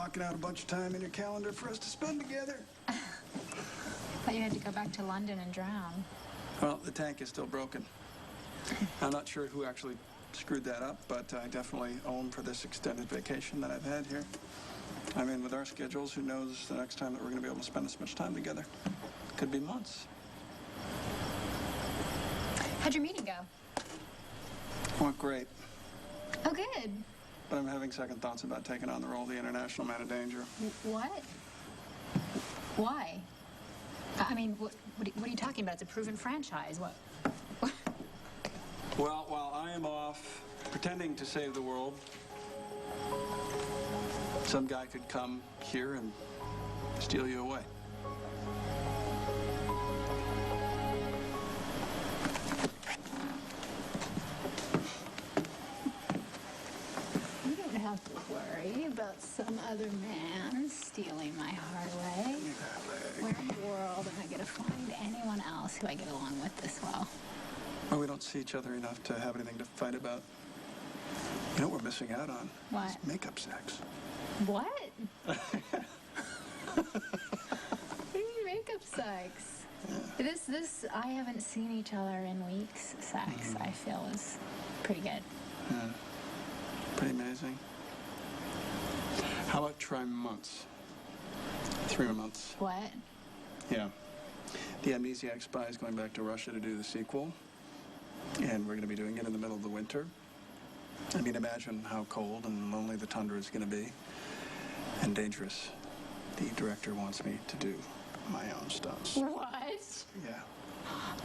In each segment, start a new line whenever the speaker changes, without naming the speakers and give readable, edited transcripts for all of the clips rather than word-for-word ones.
knocking out a bunch of time in your calendar for us to spend together.
Thought you had to go back to London and drown.
Well, the tank is still broken. I'm not sure who actually screwed that up, but I definitely owe him for this extended vacation that I've had here. I mean, with our schedules, who knows the next time that we're going to be able to spend this much time together? Could be months.
How'd your meeting go?
Went great.
Oh, good.
But I'm having second thoughts about taking on the role of the international man of danger.
What? Why? I mean, what are you talking about? It's a proven franchise. What?
Well, while I am off pretending to save the world, some guy could come here and steal you away.
You don't have to worry about some other man stealing my heart away. Where in the world am I going to find anyone else who I get along with this well?
Well, we don't see each other enough to have anything to fight about. You know what we're missing out on?
What?
It's makeup sex.
What? What do you mean makeup sex?
Yeah.
This, I haven't seen each other in weeks. Sex, I feel, is pretty good.
Yeah. Pretty amazing. How about try months? 3 months.
What?
Yeah. The Amnesiac Spy is going back to Russia to do the sequel. And we're going to be doing it in the middle of the winter. I mean, imagine how cold and lonely the tundra is going to be. And dangerous. The director wants me to do my own stunts.
What?
Yeah.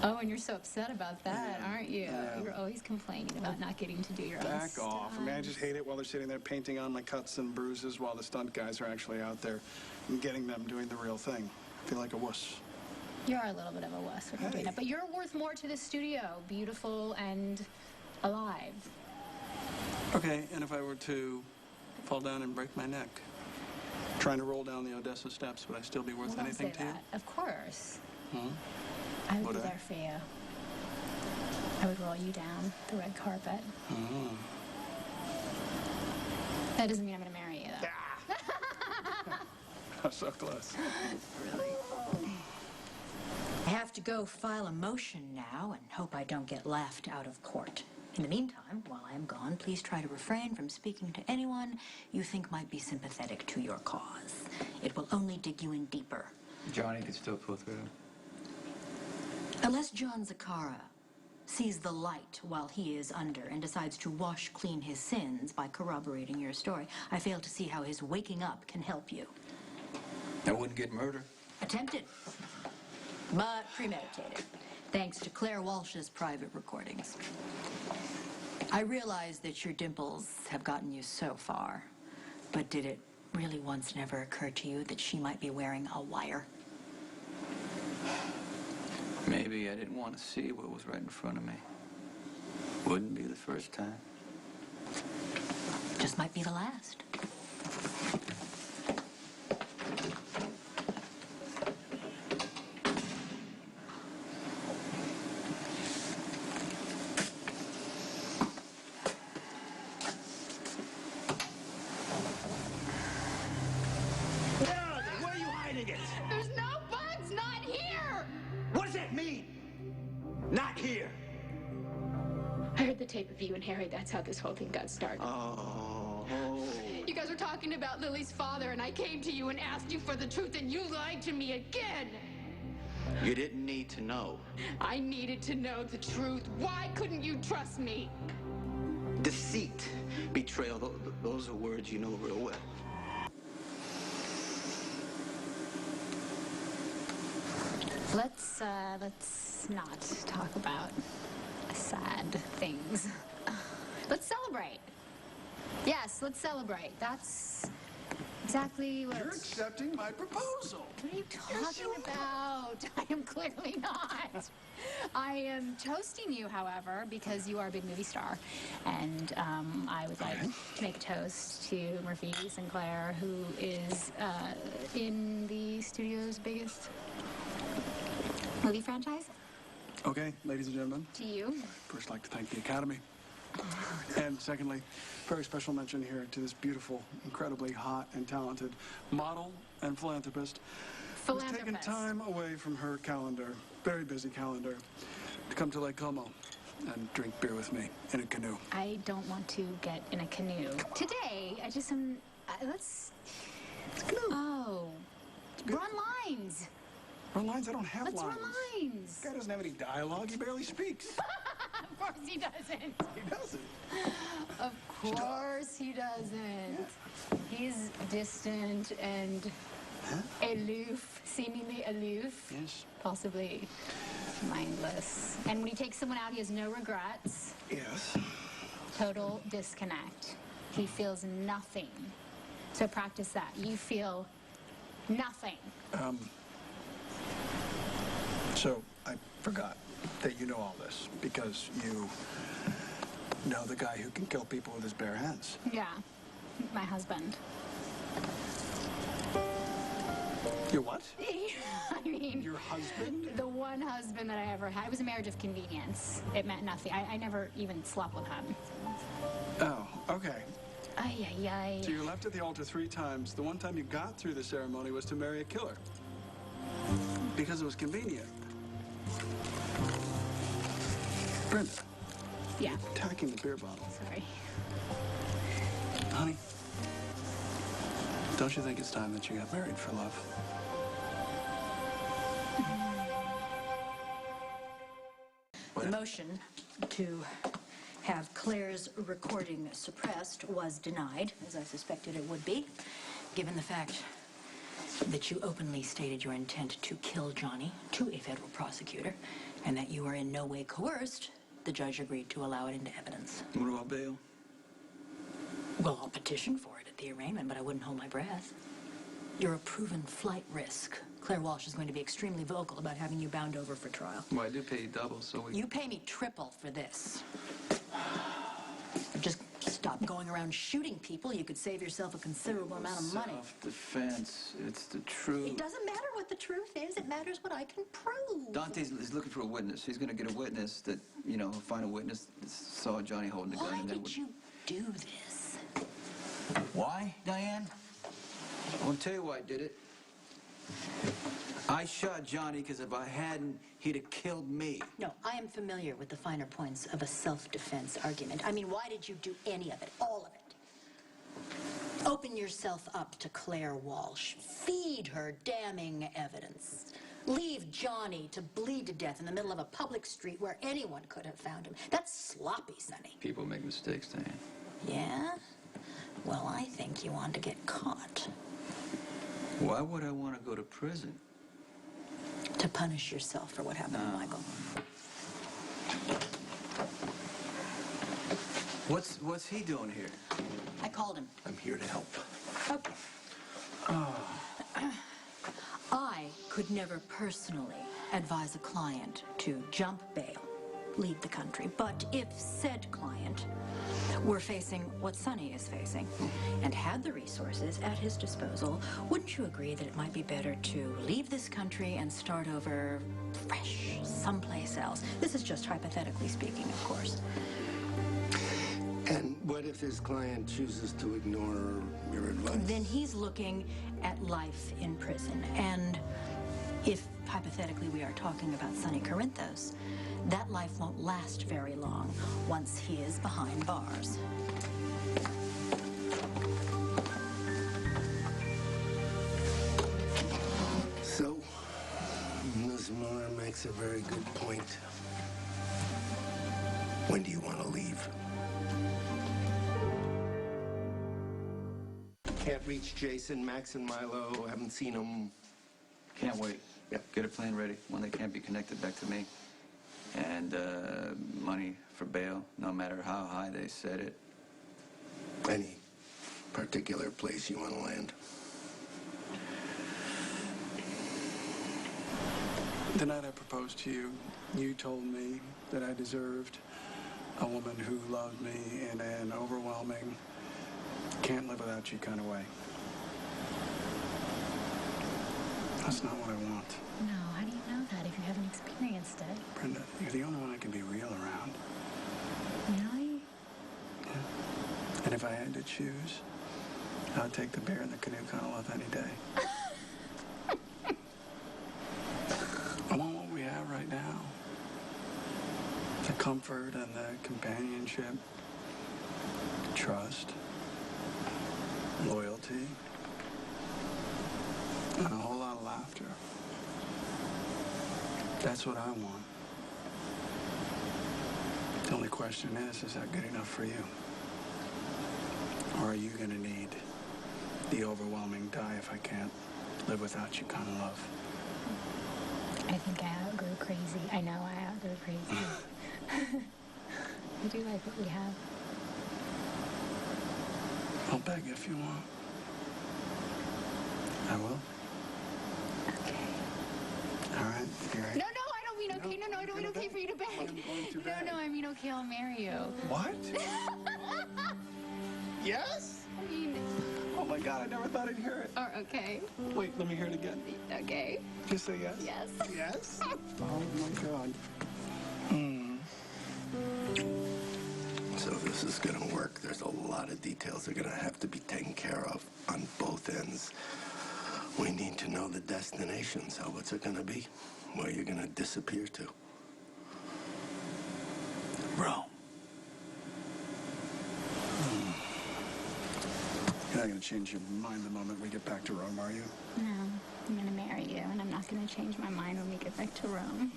Oh, and you're so upset about that, aren't you?
Yeah.
You're always complaining about not getting to do your own
Back
stuff.
off. I mean, I just hate it while they're sitting there painting on my cuts and bruises while the stunt guys are actually out there and getting them doing the real thing. I feel like a wuss.
You're a little bit of a wuss when you're doing that, but you're worth more to the studio. Beautiful and alive.
Okay, and if I were to fall down and break my neck? Trying to roll down the Odessa steps, would I still be worth
Well, don't
anything
say
to you?
that. Of course.
Hmm?
I would
Would
be
I?
there for you. I would roll you down the red carpet.
Oh.
That doesn't mean I'm going to marry you, though.
So close.
Really?
I have to go file a motion now and hope I don't get laughed out of court. In the meantime, while I am gone, please try to refrain from speaking to anyone you think might be sympathetic to your cause. It will only dig you in deeper.
Johnny could still pull through.
Unless John Zakara sees the light while he is under and decides to wash clean his sins by corroborating your story, I fail to see how his waking up can help you.
I wouldn't get murdered.
Attempted, but premeditated, thanks to Claire Walsh's private recordings. I realize that your dimples have gotten you so far, but did it really once never occur to you that she might be wearing a wire?
Maybe I didn't want to see what was right in front of me. Wouldn't be the first time.
Just might be the last.
Where are you hiding it?
There's no bugs, not here!
What does that mean? Not here.
I heard the tape of you and Harry. That's how this whole thing got started.
Oh.
You guys were talking about Lily's father, and I came to you and asked you for the truth, and you lied to me again.
You didn't need to know.
I needed to know the truth. Why couldn't you trust me?
Deceit, betrayal, those are words you know real well.
Let's not talk about sad things. Let's celebrate. Yes, let's celebrate. That's exactly what...
You're accepting my proposal.
What are you talking about? I am clearly not. I am toasting you, however, because you are a big movie star. And I would like to make a toast to Murphy Sinclair, who is in the studio's biggest movie franchise.
Okay, ladies and gentlemen,
To you.
first I'd like to thank the Academy And secondly, very special mention here to this beautiful, incredibly hot and talented model and philanthropist who's taken time away from her calendar, very busy calendar, to come to Lake Como and drink beer with me in a canoe.
I don't want to get in a canoe. Today, I just am... let's...
It's a canoe.
Oh. Run lines.
Run lines? I don't have
Let's
lines.
run lines.
This guy doesn't have any dialogue. He barely speaks.
Of course he doesn't.
He doesn't.
Of course he doesn't. He's distant and aloof, seemingly aloof.
Yes.
Possibly mindless. And when he takes someone out, he has no regrets.
Yes.
Total disconnect. He feels nothing. So practice that. You feel nothing.
So I forgot that you know all this because you know the guy who can kill people with his bare hands.
Yeah, my husband.
Your what?
I mean,
Your husband?
the one husband that I ever had. It was a marriage of convenience. It meant nothing. I never even slept with him.
Oh, okay.
Ay, ay, ay.
So you left at the altar 3 times. The one time you got through the ceremony was to marry a killer. Because it was convenient. Brenda,
Yeah,
attacking the beer bottle.
sorry.
Honey, don't you think it's time that you got married for love?
The motion to have Claire's recording suppressed was denied, as I suspected it would be, given the fact that you openly stated your intent to kill Johnny to a federal prosecutor, and that you were in no way coerced. The judge agreed to allow it into evidence.
What about bail?
Well, I'll petition for it at the arraignment, but I wouldn't hold my breath. You're a proven flight risk. Claire Walsh is going to be extremely vocal about having you bound over for trial.
Well, I do pay you double, so we...
You pay me triple for this. Just stop going around shooting people. You could save yourself a considerable amount of money.
Self-defense. It's the truth.
It doesn't matter what the truth is. It matters what I can prove.
Dante's is looking for a witness. He's going to get a witness that, you know, find a witness that saw Johnny holding the gun.
Why
And then
did you do this?
Why, Diane? I'll tell you why I did it. I shot Johnny because if I hadn't, he'd have killed me.
No, I am familiar with the finer points of a self-defense argument. I mean, why did you do any of it? All of it? Open yourself up to Claire Walsh. Feed her damning evidence. Leave Johnny to bleed to death in the middle of a public street where anyone could have found him. That's sloppy, Sonny.
People make mistakes, Diane.
Yeah? Well, I think you want to get caught.
Why would I want to go to prison?
To punish yourself for what happened to Michael.
What's he doing here?
I called him.
I'm here to help.
Okay. I could never personally advise a client to jump bail, leave the country. But if said client were facing what Sonny is facing and had the resources at his disposal, wouldn't you agree that it might be better to leave this country and start over fresh someplace else? This is just hypothetically speaking, of course.
And what if this client chooses to ignore your advice?
Then he's looking at life in prison. And if, hypothetically, we are talking about Sonny Corinthos, that life won't last very long once he is behind bars.
So, Ms. Moore makes a very good point. When do you want to leave? Can't reach Jason, Max, and Milo. Haven't seen them.
Can't wait.
Yep.
Get a plan ready, one that can't be connected back to me. And money for bail, no matter how high they set it.
Any particular place you want to land?
The night I proposed to you, you told me that I deserved a woman who loved me in an overwhelming, can't live without you kind of way. That's not what I want.
No, how do you know that if you haven't experienced it?
Brenda, you're the only one I can be real around.
Really?
And if I had to choose, I'd take the beer and the canoe cuddle off any day. I want what we have right now. The comfort and the companionship, trust, loyalty, and a whole lot of laughter. That's what I want. The only question is that good enough for you? Or are you gonna need the overwhelming die if I can't live without you kind of love?
I think I outgrew crazy. I know I outgrew crazy. I do like what we have.
I'll beg if you want. I will.
Okay.
All right, here I
No, I don't mean okay. No, I don't mean okay for you to beg.
I'm going to beg.
No, I mean okay, I'll marry you.
What? Yes?
I mean,
Oh my God, I never thought I'd hear it.
or okay.
Wait, let me hear it again.
Okay.
Just say yes.
Yes.
Yes? Oh my God.
So this is gonna work. There's a lot of details that are gonna have to be taken care of on both ends. We need to know the destination. So what's it gonna be? Where you're gonna disappear to?
Rome. You're not going to change your mind the moment we get back to Rome, are you?
No, I'm gonna marry you, and I'm not gonna change my mind when we get back to Rome.